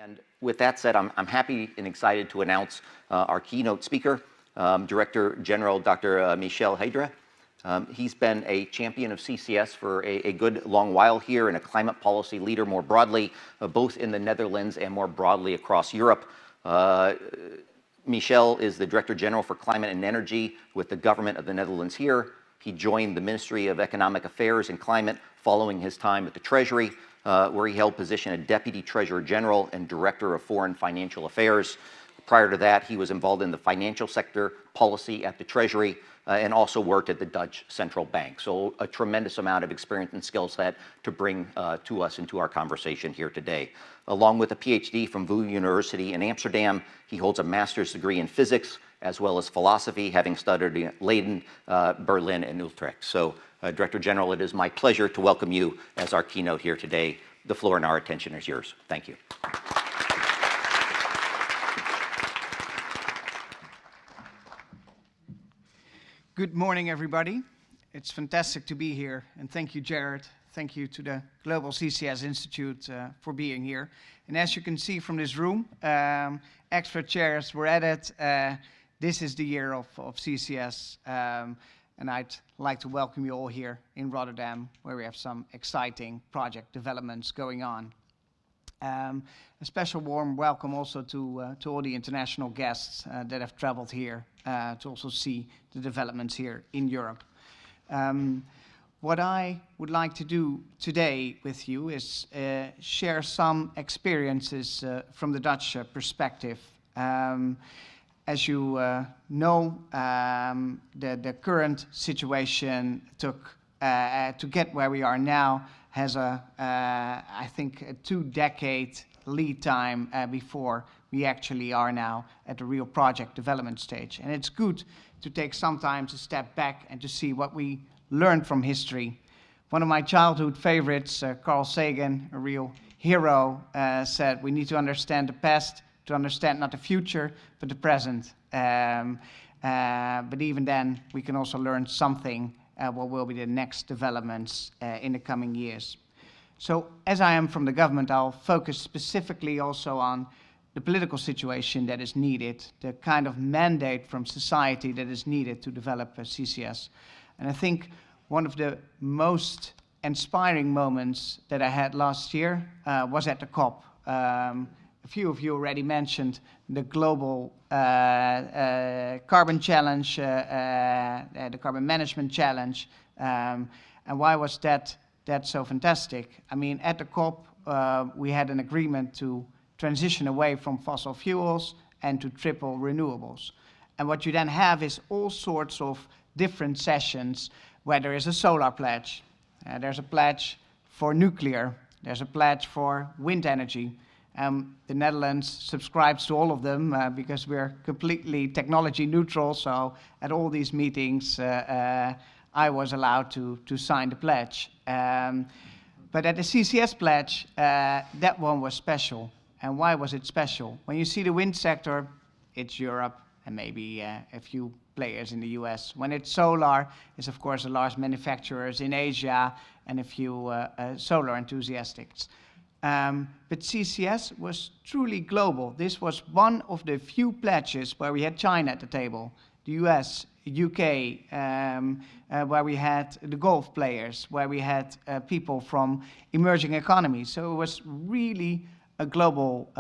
And with that said, I'm happy and excited to announce our keynote speaker, Director General Dr. Michel Heijdra. He's been a champion of CCS for a good long while here and a climate policy leader more broadly, both in the Netherlands and more broadly across Europe. Michel is the Director General for Climate and Energy with the government of the Netherlands here. He joined the Ministry of Economic Affairs and Climate following his time at the Treasury, where he held position of Deputy Treasurer General and Director of Foreign Financial Affairs. Prior to that, he was involved in the financial sector policy at the Treasury and also worked at the Dutch Central Bank. So a tremendous amount of experience and skill set to bring to us into our conversation here today. Along with a PhD from VU University in Amsterdam, he holds a master's degree in physics as well as philosophy, having studied in Leiden, Berlin, and Utrecht. So, Director General, it is my pleasure to welcome you as our keynote here today. The floor and our attention is yours. Thank you. Good morning, everybody. It's fantastic to be here, and thank you, Jared. Thank you to the Global CCS Institute for being here. And as you can see from this room, extra chairs were added. This is the year of CCS, and I'd like to welcome you all here in Rotterdam, where we have some exciting project developments going on. A special warm welcome also to all the international guests that have traveled here to also see the developments here in Europe. What I would like to do today with you is share some experiences from the Dutch perspective. As you know, the current situation took to get where we are now has I think a 2-decade lead time before we actually are now at the real project development stage. And it's good to take some time to step back and to see what we learned from history. One of my childhood favorites, Carl Sagan, a real hero, said we need to understand the past to understand not the future, but the present. But even then, we can also learn something what will be the next developments in the coming years. So as I am from the government, I'll focus specifically also on the political situation that is needed, the kind of mandate from society that is needed to develop CCS. And I think one of the most inspiring moments that I had last year was at the COP. A few of you already mentioned the global carbon challenge, the carbon management challenge, and why was that so fantastic? I mean, at the COP, we had an agreement to transition away from fossil fuels and to triple renewables. And what you then have is all sorts of different sessions where there is a solar pledge, there's a pledge for nuclear, there's a pledge for wind energy. The Netherlands subscribes to all of them because we're completely technology neutral. So at all these meetings, I was allowed to sign the pledge. But at the CCS pledge, that one was special. And why was it special? When you see the wind sector, it's Europe and maybe a few players in the US. When it's solar, it's of course the large manufacturers in Asia and a few solar enthusiasts. But CCS was truly global. This was one of the few pledges where we had China at the table, the US, UK, where we had the Gulf players, where we had people from emerging economies. So it was really a global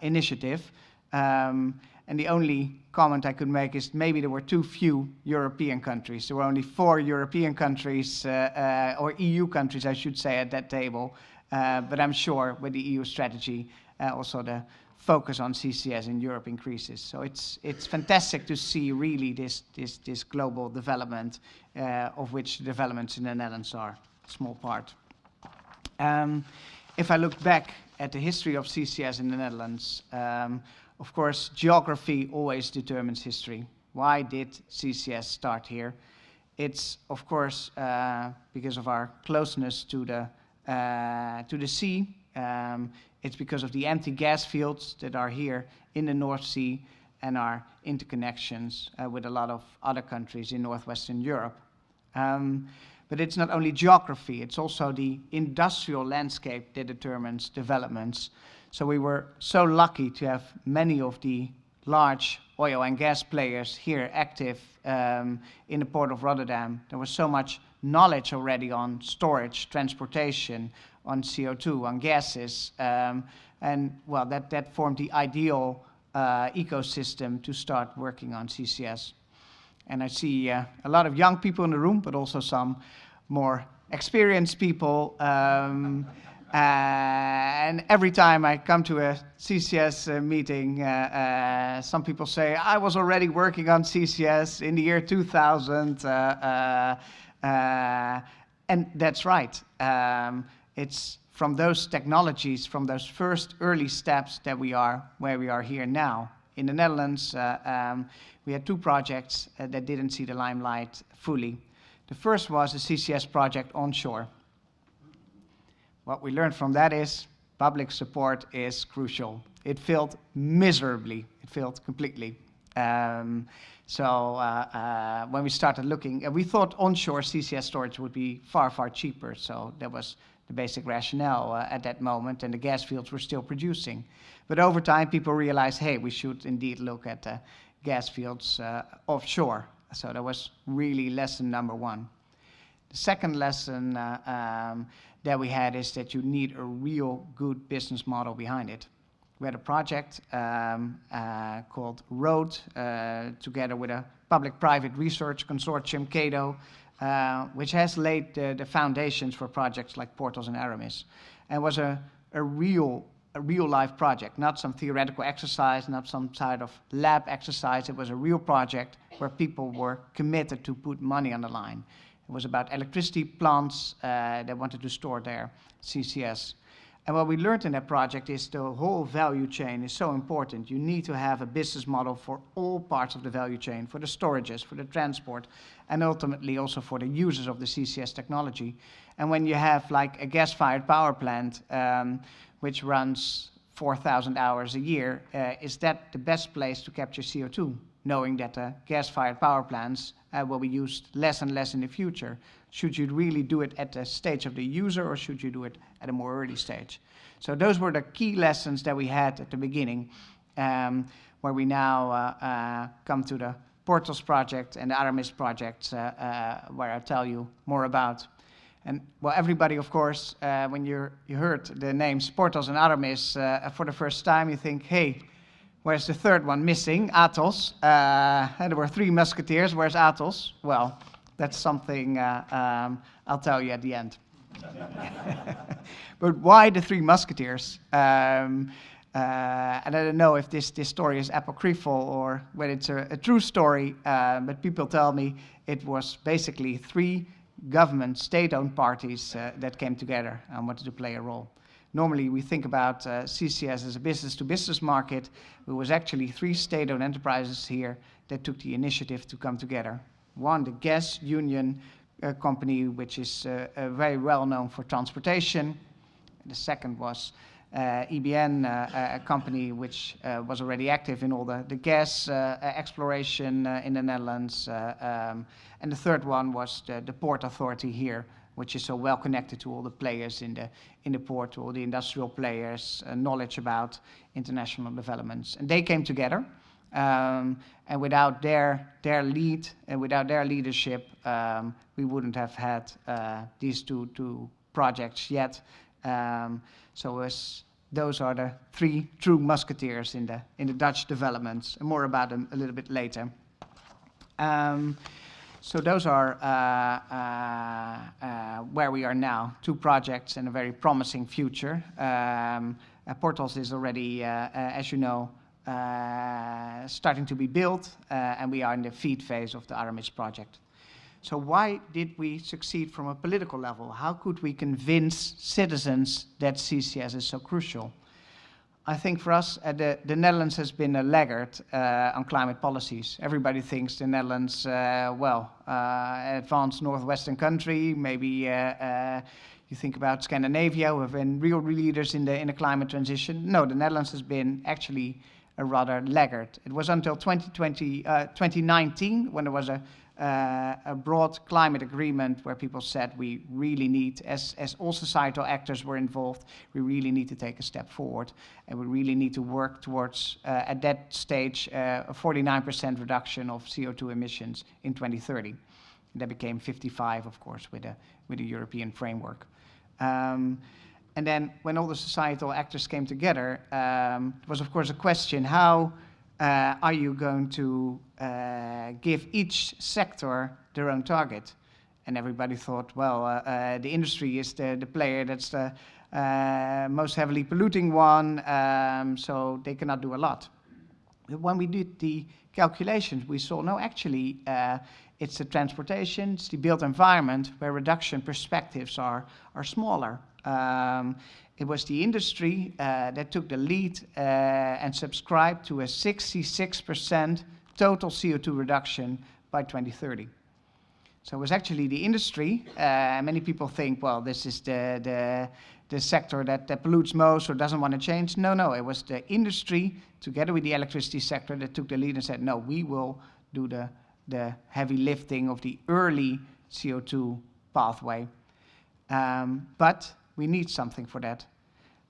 initiative. And the only comment I could make is maybe there were too few European countries. There were only 4 European countries, or EU countries, I should say, at that table. But I'm sure with the EU strategy, also the focus on CCS in Europe increases. So it's fantastic to see really this global development, of which the developments in the Netherlands are a small part. If I look back at the history of CCS in the Netherlands, of course, geography always determines history. Why did CCS start here? It's, of course, because of our closeness to the sea. It's because of the empty gas fields that are here in the North Sea and our interconnections with a lot of other countries in Northwestern Europe. But it's not only geography, it's also the industrial landscape that determines developments. So we were so lucky to have many of the large oil and gas players here active in the port of Rotterdam. There was so much knowledge already on storage, transportation, on CO2, on gases, and well, that formed the ideal ecosystem to start working on CCS. And I see a lot of young people in the room, but also some more experienced people. And every time I come to a CCS meeting, some people say, I was already working on CCS in the year 2000. And that's right. It's from those technologies, from those first early steps that we are where we are here now. In the Netherlands, we had two projects that didn't see the limelight fully. The first was a CCS project onshore. What we learned from that is public support is crucial. It failed miserably. It failed completely. So when we started looking, we thought onshore CCS storage would be far, far cheaper. So that was the basic rationale at that moment, and the gas fields were still producing. But over time, people realized, hey, we should indeed look at gas fields offshore. So that was really lesson number one. The second lesson that we had is that you need a real good business model behind it. We had a project called ROAD, together with a public-private research consortium, Keynote, which has laid the foundations for projects like Portals and Aramis, and was a real-life project, not some theoretical exercise, not some sort of lab exercise. It was a real project where people were committed to put money on the line. It was about electricity plants that wanted to store their CCS. And what we learned in that project is the whole value chain is so important. You need to have a business model for all parts of the value chain, for the storages, for the transport, and ultimately also for the users of the CCS technology. And when you have like a gas-fired power plant, which runs 4,000 hours a year, is that the best place to capture CO2? Knowing that gas-fired power plants will be used less and less in the future. Should you really do it at the stage of the user, or should you do it at a more early stage? So those were the key lessons that we had at the beginning, where we now come to the Portals project and the Aramis project, where I'll tell you more about. And well, everybody, of course, when you heard the names Portals and Aramis for the first time, you think, hey, where's the third one missing? Athos. There were three musketeers. Where's Athos? Well, that's something I'll tell you at the end. But why the three musketeers? And I don't know if this story is apocryphal or whether it's a true story, but people tell me it was basically three government, state-owned parties that came together and wanted to play a role. Normally, we think about CCS as a business-to-business market. It was actually three state-owned enterprises here that took the initiative to come together. One, the Gas Union company, which is very well known for transportation. The second was EBN, a company which was already active in all the gas exploration in the Netherlands. And the third one was the Port Authority here, which is so well connected to all the players in the port, to all the industrial players, knowledge about international developments. And they came together, and without their lead and without their leadership, we wouldn't have had these two projects yet. So those are the three true musketeers in the Dutch developments, and more about them a little bit later. So those are where we are now, two projects and a very promising future. Portals is already, as you know, starting to be built, and we are in the feed phase of the Aramis project. So why did we succeed from a political level? How could we convince citizens that CCS is so crucial? I think for us, the Netherlands has been a laggard on climate policies. Everybody thinks the Netherlands, advanced northwestern country. Maybe you think about Scandinavia, who have been real leaders in the climate transition. No, the Netherlands has been actually a rather laggard. It was until 2019 when there was a a broad climate agreement where people said we really need, as all societal actors were involved, we really need to take a step forward, and we really need to work towards, at that stage, a 49% reduction of CO2 emissions in 2030. That became 55, of course, with a European framework. And then when all the societal actors came together, it was, of course, a question, how are you going to give each sector their own target? And everybody thought, well, the industry is the player that's the most heavily polluting one, so they cannot do a lot. But when we did the calculations, we saw, no, actually, it's the transportation, it's the built environment where reduction perspectives are smaller. It was the industry that took the lead and subscribed to a 66% total CO2 reduction by 2030. So it was actually the industry. Many people think, well, this is the sector that pollutes most or doesn't want to change. No, it was the industry together with the electricity sector that took the lead and said, no, we will do the heavy lifting of the early CO2 pathway. But we need something for that.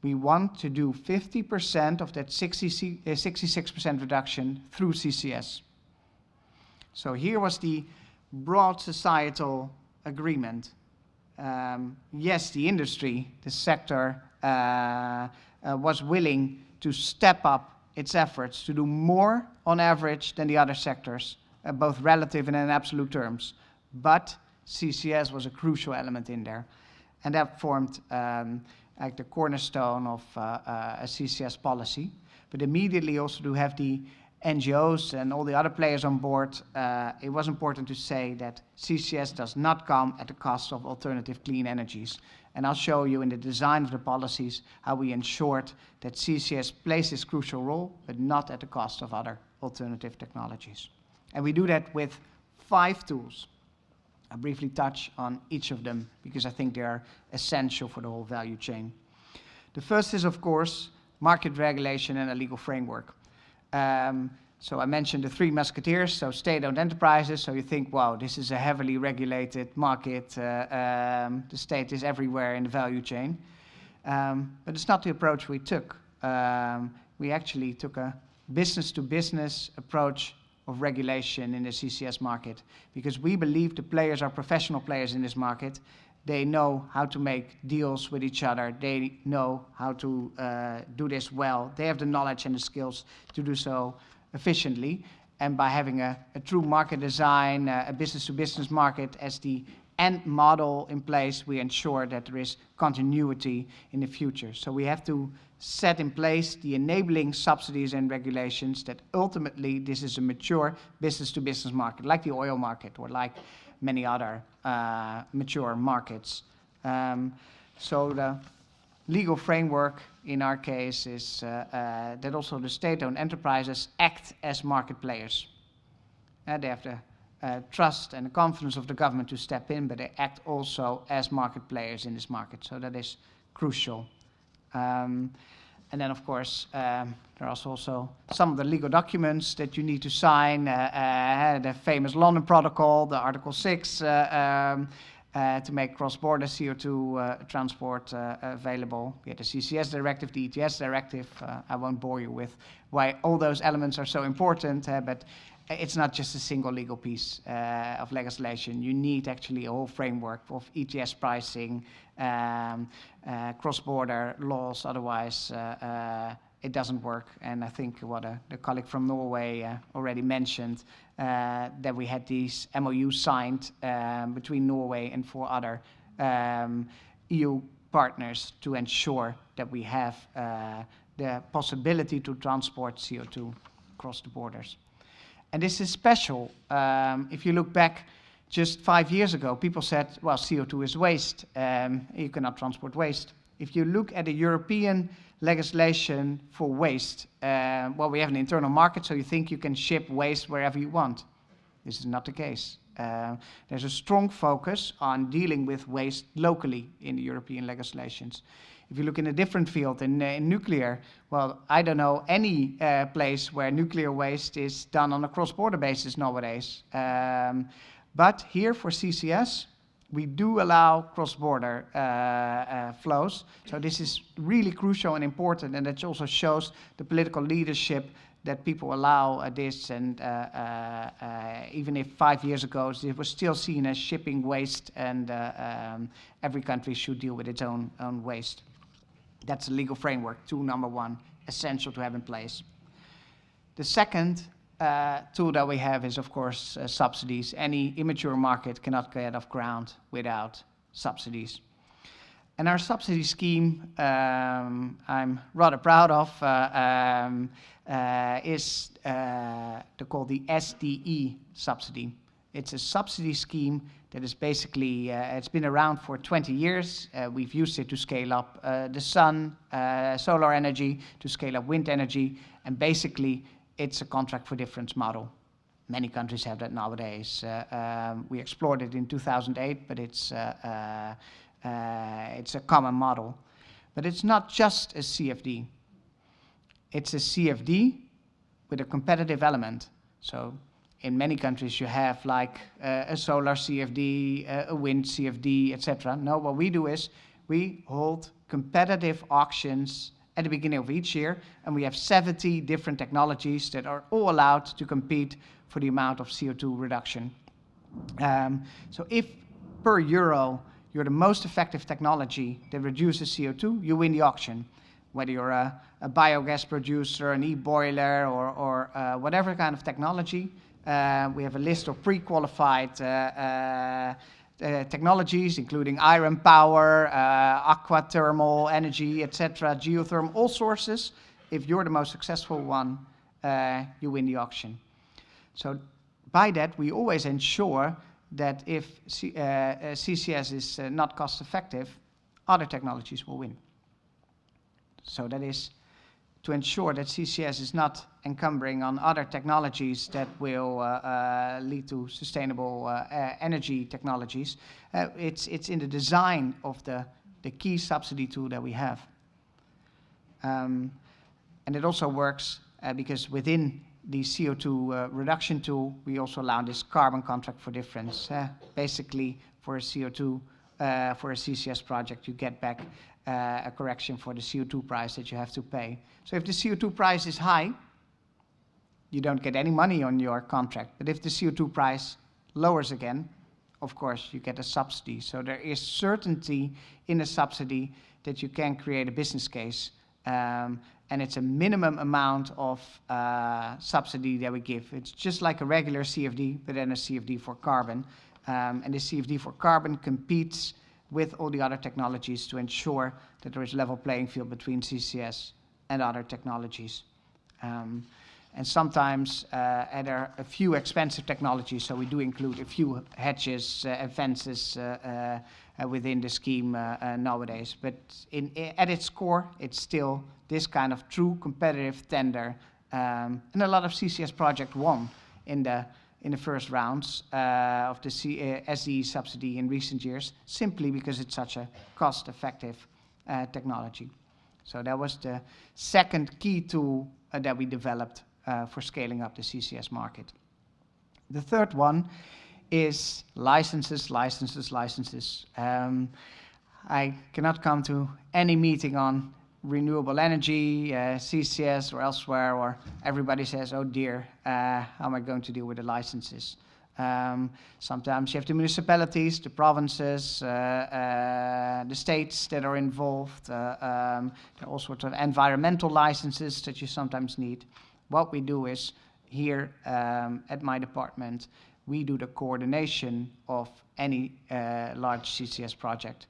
We want to do 50% of that 66% reduction through CCS. So here was the broad societal agreement. Yes, the industry, the sector, was willing to step up its efforts to do more on average than the other sectors, both relative and in absolute terms. But CCS was a crucial element in there. And that formed like the cornerstone of a CCS policy. But immediately also to have the NGOs and all the other players on board, it was important to say that CCS does not come at the cost of alternative clean energies. And I'll show you in the design of the policies how we ensured that CCS plays this crucial role, but not at the cost of other alternative technologies. And we do that with 5 tools. I'll briefly touch on each of them because I think they are essential for the whole value chain. The first is, of course, market regulation and a legal framework. So I mentioned the 3 musketeers, so state-owned enterprises. So you think, wow, this is a heavily regulated market. The state is everywhere in the value chain. But it's not the approach we took. We actually took a business-to-business approach of regulation in the CCS market, because we believe the players are professional players in this market. They know how to make deals with each other. They know how to do this well. They have the knowledge and the skills to do so efficiently. And by having a true market design, a business-to-business market as the end model in place, we ensure that there is continuity in the future. So we have to set in place the enabling subsidies and regulations that ultimately this is a mature business-to-business market, like the oil market or like many other mature markets. So the legal framework in our case is that also the state-owned enterprises act as market players. They have the trust and the confidence of the government to step in, but they act also as market players in this market. So that is crucial. And then, of course, there are also some of the legal documents that you need to sign, the famous London Protocol, the Article 6, to make cross-border CO2 transport available. We had the CCS directive, the ETS directive. I won't bore you with why all those elements are so important, but it's not just a single legal piece of legislation. You need actually a whole framework of ETS pricing, cross-border laws. Otherwise, it doesn't work. And I think what the colleague from Norway already mentioned, that we had these MOUs signed between Norway and 4 other EU partners to ensure that we have the possibility to transport CO2 across the borders. And this is special. If you look back just 5 years ago, people said, well, CO2 is waste. You cannot transport waste. If you look at the European legislation for waste, well, we have an internal market, so you think you can ship waste wherever you want. This is not the case. There's a strong focus on dealing with waste locally in the European legislations. If you look in a different field, in nuclear, well, I don't know any place where nuclear waste is done on a cross-border basis nowadays. But here for CCS, we do allow cross-border flows. So this is really crucial and important, and it also shows the political leadership that people allow this. And even if 5 years ago it was still seen as shipping waste, and every country should deal with its own waste. That's the legal framework, tool number one, essential to have in place. The second tool that we have is, of course, subsidies. Any immature market cannot get off ground without subsidies. And our subsidy scheme, I'm rather proud of, is called the SDE subsidy. It's a subsidy scheme that is basically, it's been around for 20 years. We've used it to scale up the sun, solar energy, to scale up wind energy, and basically it's a contract for difference model. Many countries have that nowadays. We explored it in 2008, but it's a common model. But it's not just a CFD. It's a CFD with a competitive element. So in many countries you have like a solar CFD, a wind CFD, etc. No, what we do is we hold competitive auctions at the beginning of each year, and we have 70 different technologies that are all allowed to compete for the amount of CO2 reduction. So if per euro you're the most effective technology that reduces CO2, you win the auction. Whether you're a biogas producer, an e-boiler, or whatever kind of technology, we have a list of pre-qualified technologies, including iron power, aqua thermal energy, etc., geothermal, all sources. If you're the most successful one, you win the auction. So by that, we always ensure that if CCS is not cost effective, other technologies will win. So that is to ensure that CCS is not encumbering on other technologies that will lead to sustainable energy technologies. It's in the design of the key subsidy tool that we have. And it also works because within the CO2 reduction tool, we also allow this carbon contract for difference. Basically, for a CO2, for a CCS project, you get back a correction for the CO2 price that you have to pay. So if the CO2 price is high, you don't get any money on your contract. But if the CO2 price lowers again, of course, you get a subsidy. So there is certainty in a subsidy that you can create a business case. And it's a minimum amount of subsidy that we give. It's just like a regular CFD, but then a CFD for carbon. And the CFD for carbon competes with all the other technologies to ensure that there is level playing field between CCS and other technologies. And sometimes there are a few expensive technologies, so we do include a few hedges and fences within the scheme nowadays. But at its core, it's still this kind of true competitive tender. And a lot of CCS projects won in the first rounds of the SDE subsidy in recent years, simply because it's such a cost-effective technology. So that was the second key tool that we developed for scaling up the CCS market. The third one is licenses. I cannot come to any meeting on renewable energy, CCS or elsewhere, or everybody says, oh dear, how am I going to deal with the licenses? Sometimes you have the municipalities, the provinces, the states that are involved. There are all sorts of environmental licenses that you sometimes need. What we do is, here at my department, we do the coordination of any large CCS project.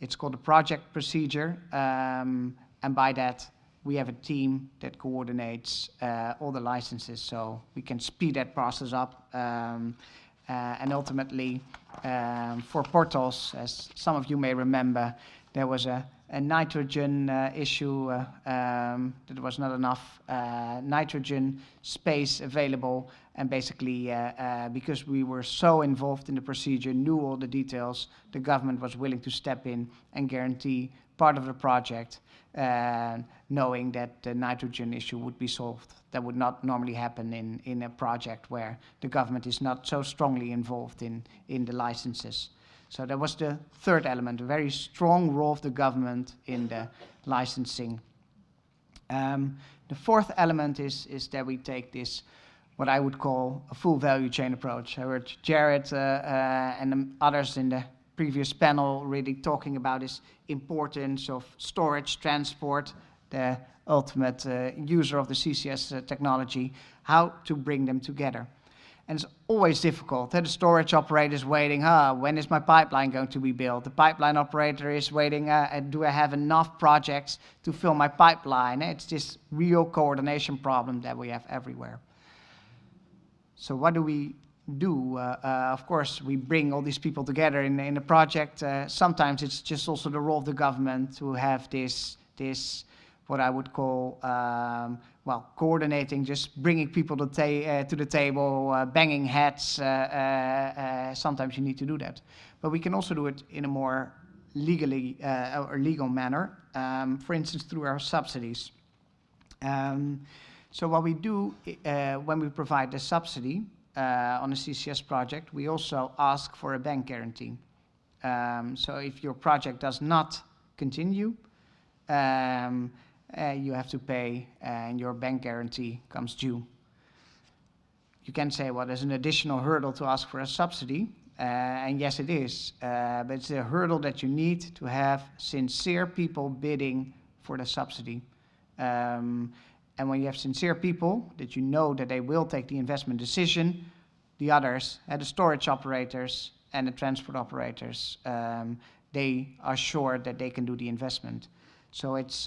It's called a project procedure, and by that, we have a team that coordinates all the licenses, so we can speed that process up. And ultimately, for portals, as some of you may remember, there was a nitrogen issue, that there was not enough nitrogen space available, and basically because we were so involved in the procedure, knew all the details, the government was willing to step in and guarantee part of the project, knowing that the nitrogen issue would be solved. That would not normally happen in a project where the government is not so strongly involved in the licenses. So that was the third element, a very strong role of the government in the licensing. The fourth element is that we take this, what I would call a full value chain approach. I heard Jared and the others in the previous panel really talking about this importance of storage, transport, the ultimate user of the CCS technology, how to bring them together. And it's always difficult. The storage operator is waiting, when is my pipeline going to be built? The pipeline operator is waiting, do I have enough projects to fill my pipeline? It's this real coordination problem that we have everywhere. So what do we do? Of course, we bring all these people together in a project. Sometimes it's just also the role of the government to have this what I would call, coordinating, just bringing people to the table, banging heads. Sometimes you need to do that. But we can also do it in a more legal manner, for instance, through our subsidies. So what we do when we provide the subsidy on a CCS project, we also ask for a bank guarantee. So if your project does not continue, you have to pay and your bank guarantee comes due. You can say, well, there's an additional hurdle to ask for a subsidy, and yes it is, but it's a hurdle that you need to have sincere people bidding for the subsidy. And when you have sincere people that you know that they will take the investment decision, the others, the storage operators and the transport operators, they are sure that they can do the investment. So it's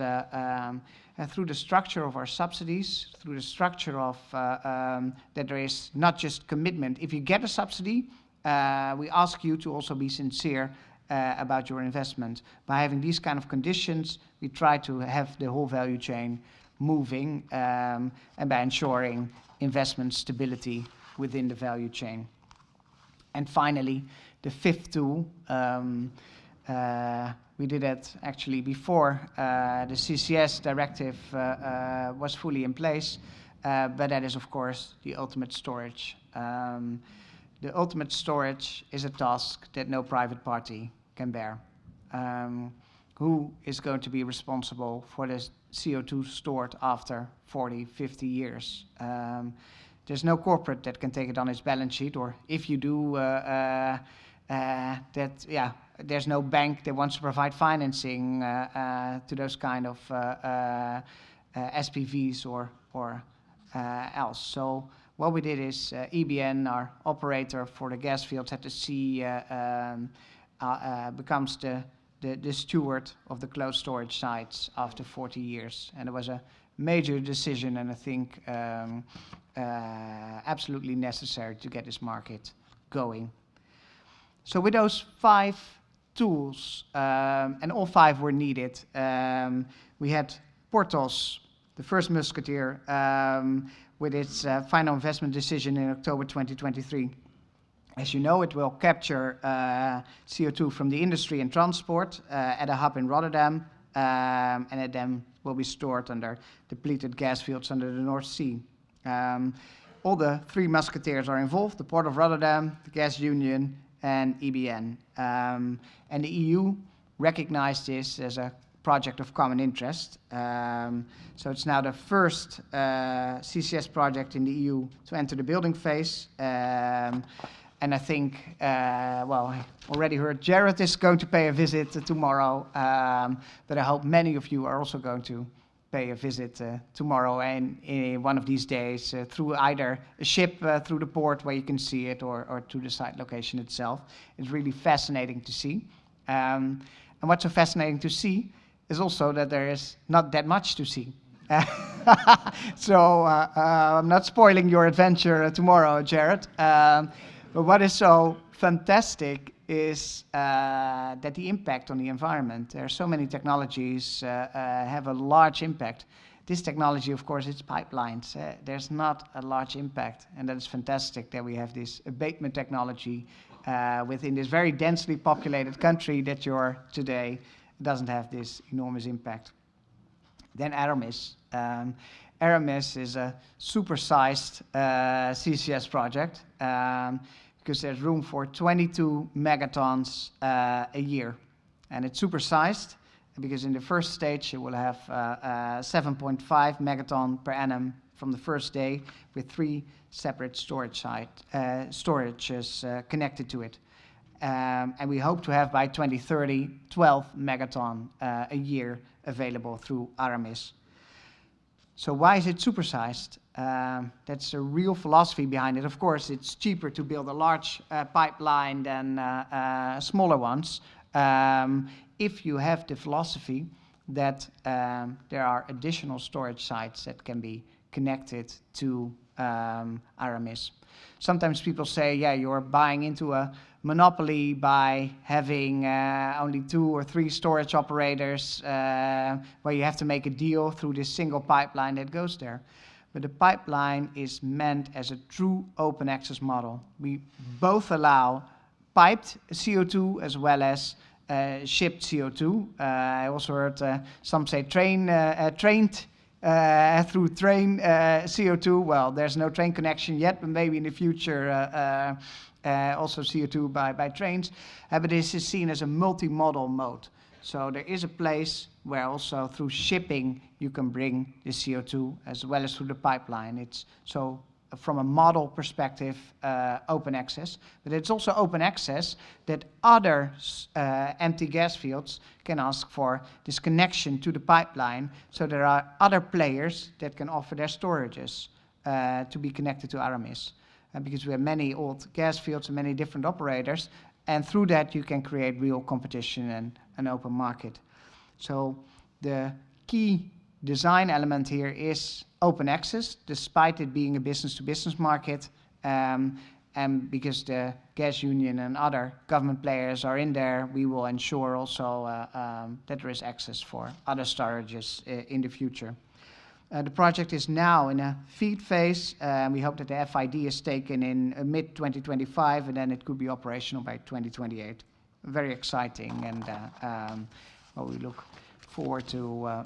through the structure of our subsidies, through the structure of that there is not just commitment. If you get a subsidy, we ask you to also be sincere about your investment. By having these kind of conditions, we try to have the whole value chain moving and by ensuring investment stability within the value chain. And finally, the fifth tool, we did it actually before the CCS directive was fully in place, but that is of course the ultimate storage. The ultimate storage is a task that no private party can bear. Who is going to be responsible for this CO2 stored after 40, 50 years? There's no corporate that can take it on its balance sheet, or if you do, there's no bank that wants to provide financing to those kind of SPVs or else. So what we did is EBN, our operator for the gas fields at the sea, becomes the steward of the closed storage sites after 40 years. And it was a major decision, and I think absolutely necessary to get this market going. So with those 5 tools, and all 5 were needed, we had Porthos, the first musketeer, with its final investment decision in October 2023. As you know, it will capture CO2 from the industry and transport at a hub in Rotterdam, and it then will be stored under depleted gas fields under the North Sea. All the 3 musketeers are involved, the Port of Rotterdam, the Gas Union, and EBN. And the EU recognized this as a project of common interest. So it's now the first CCS project in the EU to enter the building phase. And I think, I already heard Jared is going to pay a visit tomorrow, but I hope many of you are also going to pay a visit tomorrow and in one of these days through either a ship through the port where you can see it or to the site location itself. It's really fascinating to see. And what's so fascinating to see is also that there is not that much to see. So I'm not spoiling your adventure tomorrow, Jared. But what is so fantastic is that the impact on the environment, there are so many technologies have a large impact. This technology, of course, it's pipelines. There's not a large impact, and that is fantastic that we have this abatement technology within this very densely populated country that you're today. Doesn't have this enormous impact. Then Aramis. Aramis is a supersized CCS project because there's room for 22 megatons a year. And it's supersized because in the first stage it will have 7.5 megaton per annum from the first day with 3 separate storages connected to it. And we hope to have by 2030 12 megaton a year available through Aramis. So why is it supersized? That's a real philosophy behind it. Of course, it's cheaper to build a large pipeline than smaller ones. If you have the philosophy that there are additional storage sites that can be connected to Aramis. Sometimes people say, yeah, you're buying into a monopoly by having only 2 or 3 storage operators where you have to make a deal through this single pipeline that goes there. But the pipeline is meant as a true open access model. We both allow piped CO2 as well as shipped CO2. I also heard some say trained through train CO2. Well, there's no train connection yet, but maybe in the future also CO2 by trains. But this is seen as a multimodal mode. So there is a place where also through shipping you can bring the CO2 as well as through the pipeline. It's so from a model perspective, open access, but it's also open access that other empty gas fields can ask for this connection to the pipeline. So there are other players that can offer their storages to be connected to Aramis. Because we have many old gas fields and many different operators, and through that you can create real competition and an open market. So the key design element here is open access, despite it being a business-to-business market, and because the gas union and other government players are in there, we will ensure also that there is access for other storages in the future. The project is now in a FEED phase. We hope that the FID is taken in mid-2025, and then it could be operational by 2028. Very exciting, and well, we look forward to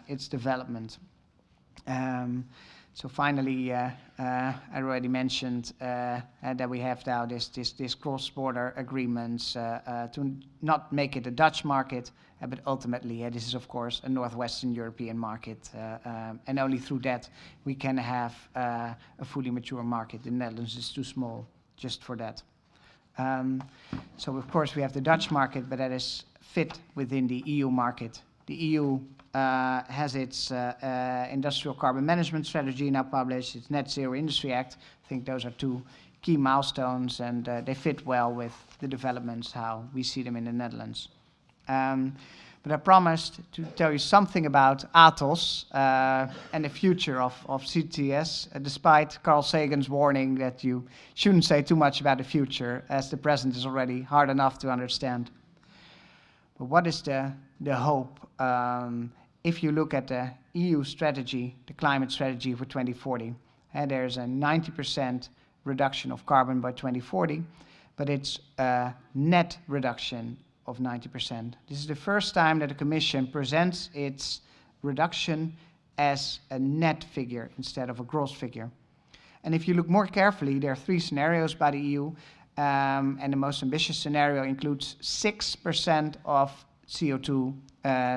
its development. So finally, I already mentioned that we have now this cross-border agreements to not make it a Dutch market, but ultimately this is of course a Northwestern European market, and only through that we can have a fully mature market. The Netherlands is too small just for that. So of course we have the Dutch market, but that is fit within the EU market. The EU has its industrial carbon management strategy now published, its Net Zero Industry Act. I think those are 2 key milestones, and they fit well with the developments, how we see them in the Netherlands. But I promised to tell you something about Atos and the future of CCS, despite Carl Sagan's warning that you shouldn't say too much about the future, as the present is already hard enough to understand. But what is the hope? If you look at the EU strategy, the climate strategy for 2040, and there's a 90% reduction of carbon by 2040, but it's a net reduction of 90%. This is the first time that the Commission presents its reduction as a net figure instead of a gross figure. And if you look more carefully, there are 3 scenarios by the EU, and the most ambitious scenario includes 6% of CO2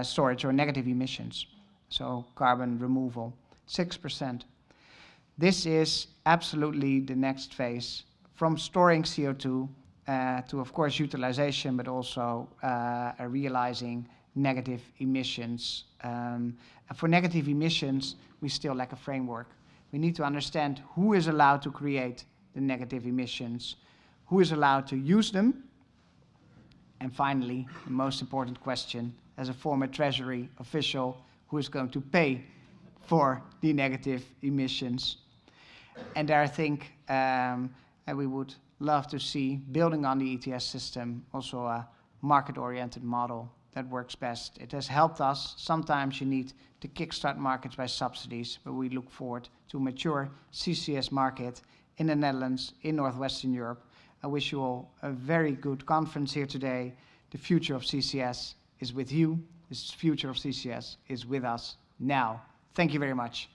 storage or negative emissions, so carbon removal, 6%. This is absolutely the next phase, from storing CO2 to, of course, utilization, but also realizing negative emissions. And for negative emissions, we still lack a framework. We need to understand who is allowed to create the negative emissions, who is allowed to use them, and finally, the most important question, as a former Treasury official, who is going to pay for the negative emissions? And there I think we would love to see, building on the ETS system, also a market-oriented model that works best. It has helped us. Sometimes you need to kickstart markets by subsidies, but we look forward to a mature CCS market in the Netherlands, in Northwestern Europe. I wish you all a very good conference here today. The future of CCS is with you. The future of CCS is with us now. Thank you very much.